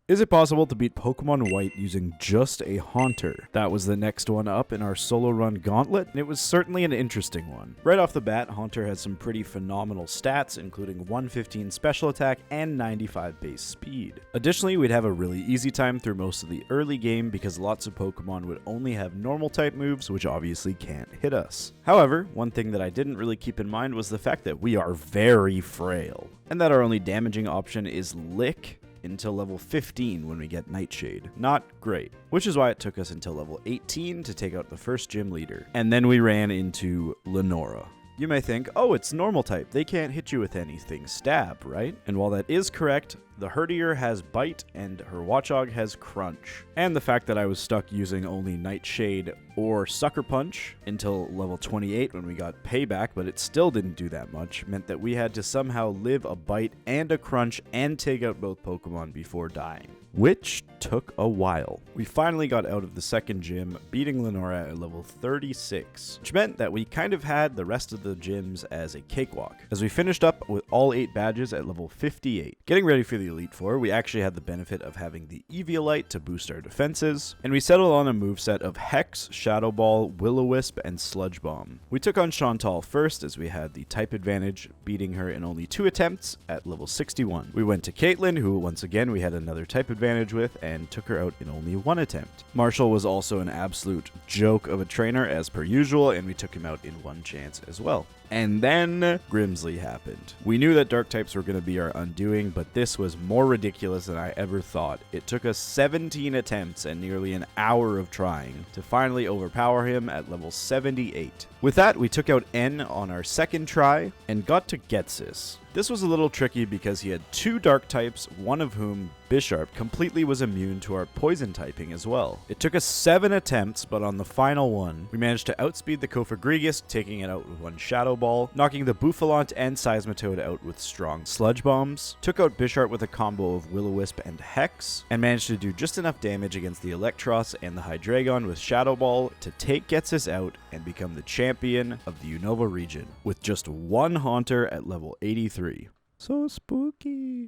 Is it possible to beat Pokemon White using just a Haunter? That was the next one up in our solo run gauntlet, and it was certainly an interesting one. Right off the bat, Haunter has some pretty phenomenal stats, including 115 special attack and 95 base speed. Additionally, we'd have a really easy time through most of the early game because lots of Pokemon would only have normal type moves, which obviously can't hit us. However, one thing that I didn't really keep in mind was the fact that we are very frail, and that our only damaging option is Lick until level 15 when we get Nightshade. Not great. Which is why it took us until level 18 to take out the first gym leader. And then we ran into Lenora. You may think, oh, it's normal type. They can't hit you with anything. Stab, right? And while that is correct, the Herdier has Bite and her Watchog has Crunch. And the fact that I was stuck using only Nightshade or Sucker Punch until level 28 when we got Payback, but it still didn't do that much, meant that we had to somehow live a Bite and a Crunch and take out both Pokemon before dying. Which took a while. We finally got out of the second gym, beating Lenora at level 36, which meant that we kind of had the rest of the gyms as a cakewalk, as we finished up with all 8 badges at level 58. Getting ready for the Elite Four, we actually had the benefit of having the Eviolite to boost our defenses, and we settled on a moveset of Hex, Shadow Ball, Will-O-Wisp, and Sludge Bomb. We took on Chantal first, as we had the type advantage, beating her in only 2 attempts at level 61. We went to Caitlyn, who once again we had another type advantage with, and took her out in only 1 attempt. Marshall was also an absolute joke of a trainer as per usual, and we took him out in 1 chance as well. And then Grimsley happened. We knew that dark types were going to be our undoing, but this was more ridiculous than I ever thought. It took us 17 attempts and nearly an hour of trying to finally overpower him at level 78. With that, we took out N on our second try and got to Ghetsis. This was a little tricky because he had 2 dark types, one of whom, Bisharp, completely was immune to our poison typing as well. It took us 7 attempts, but on the final one, we managed to outspeed the Cofagrigus, taking it out with 1 Shadow Ball, knocking the Bouffalante and Seismitoad out with strong Sludge Bombs, took out Bisharp with a combo of Will-O-Wisp and Hex, and managed to do just enough damage against the Electros and the Hydreigon with Shadow Ball to take Ghetsis out and become the champion of the Unova region, with just 1 Haunter at level 83. So spooky.